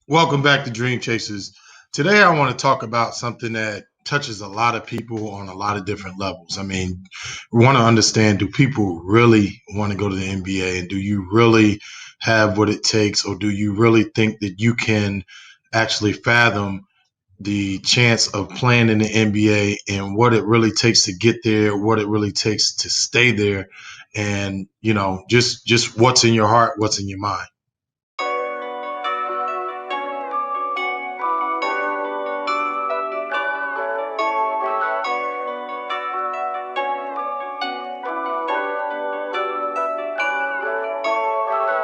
Welcome back to Dream Chasers. Today, I want to talk about something that touches a lot of people on a lot of different levels. I mean, we want to understand, do people really want to go to the NBA? And do you really have what it takes? Or do you really think that you can actually fathom the chance of playing in the NBA and what it really takes to get there, what it really takes to stay there? And, just what's in your heart, what's in your mind?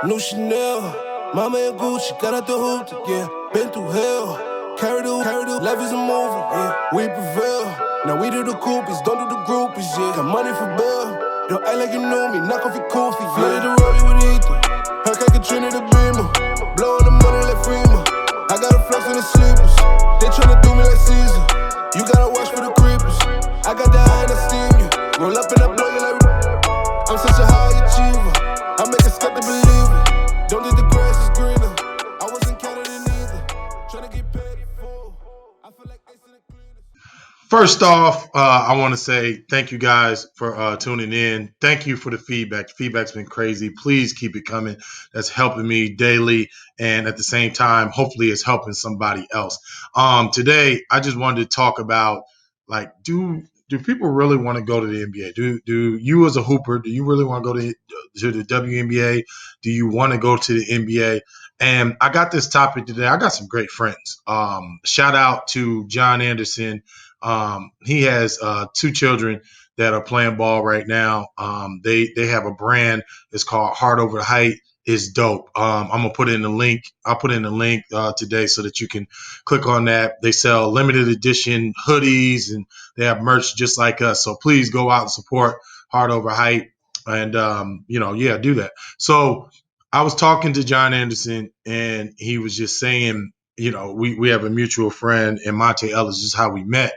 New Chanel, mama and Gucci, got out the hoop, yeah. Been through hell, carry the, life is a movie, yeah. We prevail, now we do the coupies, don't do the groupies, yeah. Got money for bail, don't act like you know me, knock off your coffee, yeah. Flooded the rollie with ether, Hurricane Katrina the beamer, blowing the money like FEMA. I got a flex in the sleepers, they tryna do me like Caesar. You gotta watch for the creepers, I got the eye and I steam you. Roll up and I blow you like I'm such a high achiever. I make a step to believe it. Don't think the grass is greener. I wasn't counted in either. Tryna get paid in full. I feel like ice in the cleaners. First off, I want to say thank you guys for tuning in. Thank you for the feedback. The feedback's been crazy. Please keep it coming. That's helping me daily, and at the same time, hopefully, it's helping somebody else. Today, I just wanted to talk about like, do people really want to go to the NBA? Do you as a hooper, do you really want to go to the WNBA? Do you want to go to the NBA? And I got this topic today. I got some great friends. Shout out to John Anderson. He has two children that are playing ball right now. They have a brand. It's called Heart Over the Height. It's dope. I'm gonna put in the link. I'll put in the link today so that you can click on that. They sell limited edition hoodies and they have merch just like us. So please go out and support Heart Over Height. And yeah, do that. So I was talking to John Anderson, and he was just saying, we have a mutual friend, and Monte Ellis. This is how we met.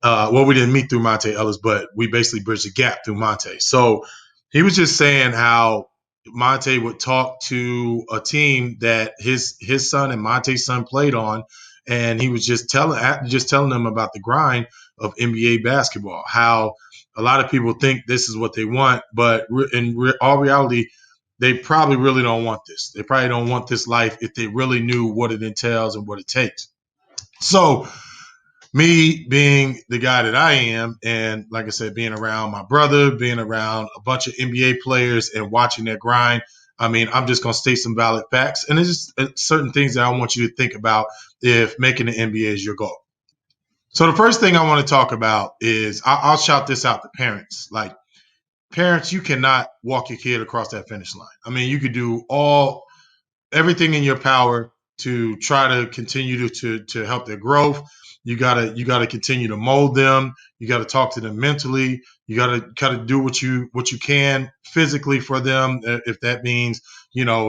Well, we didn't meet through Monte Ellis, but we basically bridged the gap through Monte. So he was just saying how Monte would talk to a team that his son and Monte's son played on, and he was just telling them about the grind of NBA basketball. How a lot of people think this is what they want, but in all reality, they probably really don't want this. They probably don't want this life if they really knew what it entails and what it takes. So me being the guy that I am, and like I said, being around my brother, being around a bunch of NBA players and watching their grind, I mean, I'm just going to state some valid facts. And it's just certain things that I want you to think about if making the NBA is your goal. So the first thing I want to talk about is I'll shout this out to parents. Like, parents, you cannot walk your kid across that finish line. I mean, you could do everything in your power to try to continue to help their growth. You gotta continue to mold them. You gotta talk to them mentally. You gotta kind of do what you can physically for them, if that means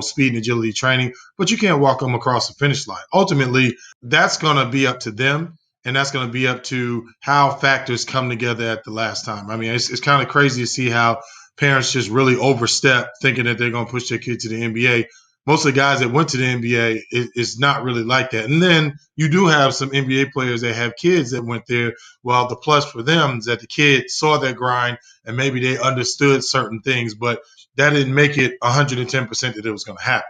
speed and agility training. But you can't walk them across the finish line. Ultimately, that's gonna be up to them, and that's gonna be up to how factors come together at the last time. I mean, it's kind of crazy to see how parents just really overstep thinking that they're gonna push their kid to the NBA. Most of the guys that went to the NBA, it's not really like that. And then you do have some NBA players that have kids that went there. Well, the plus for them is that the kid saw their grind and maybe they understood certain things, but that didn't make it 110% that it was going to happen.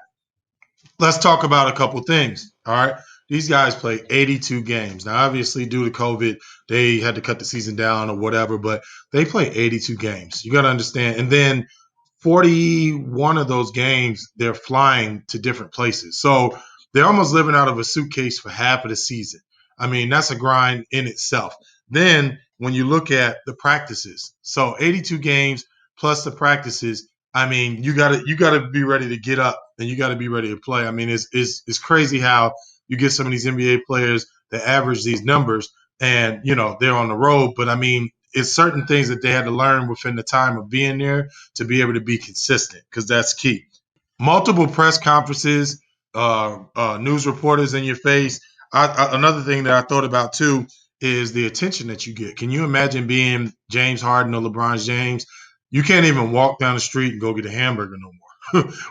Let's talk about a couple things. All right. These guys played 82 games. Now, obviously, due to COVID, they had to cut the season down or whatever, but they played 82 games. You got to understand. And then 41 of those games, they're flying to different places. So they're almost living out of a suitcase for half of the season. I mean, that's a grind in itself. Then when you look at the practices, so 82 games plus the practices, I mean, you gotta be ready to get up and you gotta be ready to play. I mean, it's crazy how you get some of these NBA players that average these numbers and they're on the road. But I mean, it's certain things that they had to learn within the time of being there to be able to be consistent, because that's key. Multiple press conferences, news reporters in your face. Another thing that I thought about too is the attention that you get. Can you imagine being James Harden or LeBron James? You can't even walk down the street and go get a hamburger no more.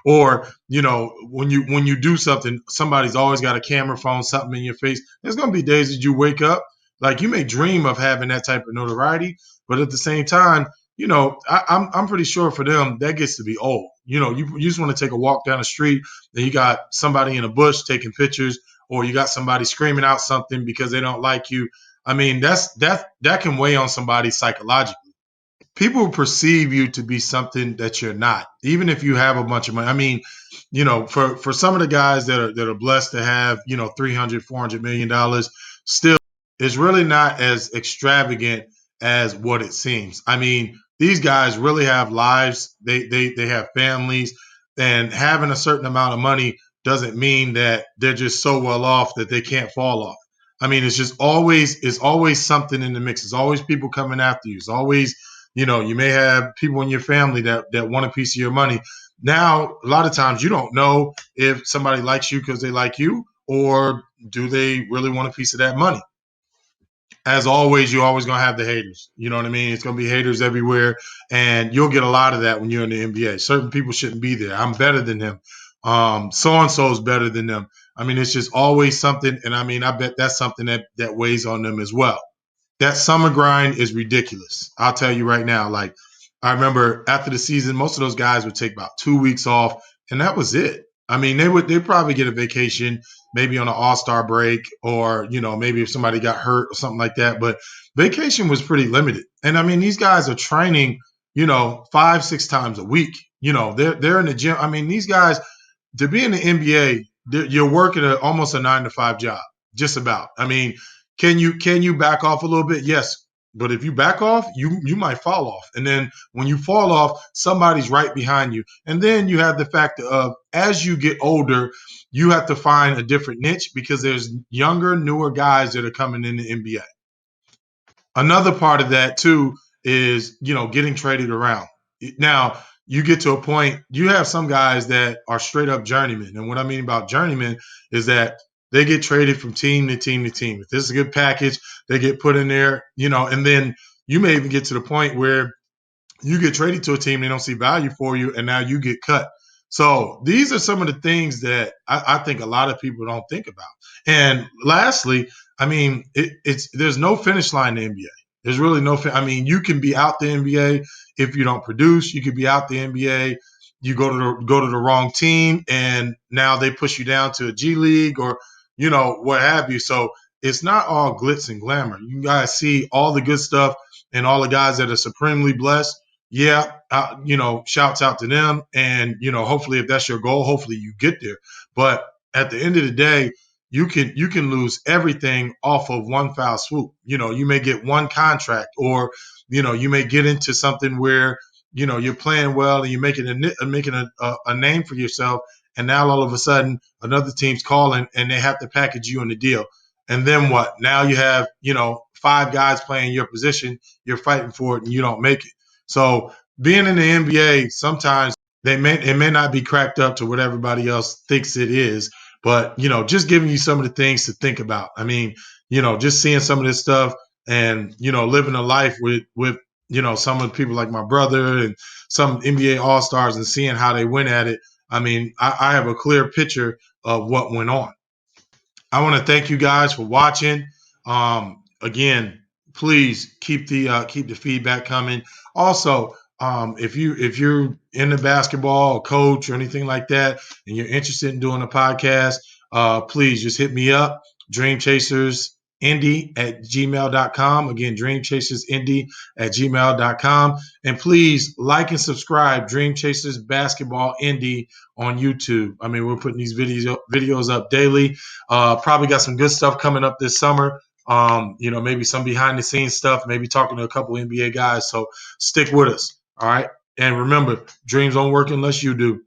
Or, when you do something, somebody's always got a camera phone, something in your face. There's going to be days that you wake up, like you may dream of having that type of notoriety, but at the same time, I'm pretty sure for them that gets to be old. You just want to take a walk down the street, and you got somebody in a bush taking pictures, or you got somebody screaming out something because they don't like you. I mean, that can weigh on somebody psychologically. People perceive you to be something that you're not, even if you have a bunch of money. I mean, for some of the guys that are blessed to have, 300, $400 million, still, it's really not as extravagant as what it seems. I mean, these guys really have lives. They have families, and having a certain amount of money doesn't mean that they're just so well off that they can't fall off. I mean, it's always something in the mix. It's always people coming after you. It's always, you may have people in your family that want a piece of your money. Now, a lot of times you don't know if somebody likes you because they like you, or do they really want a piece of that money. As always, you're always going to have the haters. You know what I mean? It's going to be haters everywhere, and you'll get a lot of that when you're in the NBA. Certain people shouldn't be there. I'm better than him. So-and-so is better than them. I mean, it's just always something, and I mean, I bet that's something that weighs on them as well. That summer grind is ridiculous. I'll tell you right now. Like, I remember after the season, most of those guys would take about 2 weeks off, and that was it. I mean, they'd probably get a vacation, maybe on an All-Star break, or maybe if somebody got hurt or something like that. But vacation was pretty limited. And I mean, these guys are training, 5-6 times a week. They're in the gym. I mean, these guys, to be in the NBA, you're working almost a 9 to 5 job, just about. I mean, can you back off a little bit? Yes. But if you back off, you might fall off. And then when you fall off, somebody's right behind you. And then you have the fact of, as you get older, you have to find a different niche because there's younger, newer guys that are coming in the NBA. Another part of that too is, getting traded around. Now, you get to a point, you have some guys that are straight up journeymen. And what I mean about journeymen is that they get traded from team to team to team. If this is a good package, they get put in there, and then you may even get to the point where you get traded to a team, they don't see value for you, and now you get cut. So these are some of the things that I think a lot of people don't think about. And lastly, I mean, there's no finish line in the NBA. There's really no. I mean, you can be out the NBA if you don't produce. You could be out the NBA. You go to the wrong team, and now they push you down to a G League or what have you. So it's not all glitz and glamour. You guys see all the good stuff and all the guys that are supremely blessed. Yeah, shouts out to them. And, hopefully if that's your goal, hopefully you get there. But at the end of the day, you can lose everything off of one foul swoop. You may get one contract, or, you may get into something where, you're playing well and you're making a name for yourself. And now all of a sudden another team's calling and they have to package you in the deal. And then what? Now you have, 5 guys playing your position. You're fighting for it and you don't make it. So being in the NBA, sometimes it may not be cracked up to what everybody else thinks it is, but just giving you some of the things to think about. I mean, just seeing some of this stuff and living a life with some of the people like my brother and some NBA All-Stars and seeing how they went at it. I mean, I have a clear picture of what went on. I want to thank you guys for watching. Again, please keep the feedback coming. Also, if you're into basketball or coach or anything like that, and you're interested in doing a podcast, please just hit me up, dreamchasersindy@gmail.com. Again, dreamchasersindy@gmail.com. And please like and subscribe Dream Chasers Basketball Indy on YouTube. I mean, we're putting these videos up daily. Probably got some good stuff coming up this summer. Maybe some behind the scenes stuff, maybe talking to a couple NBA guys. So stick with us. All right. And remember, dreams don't work unless you do.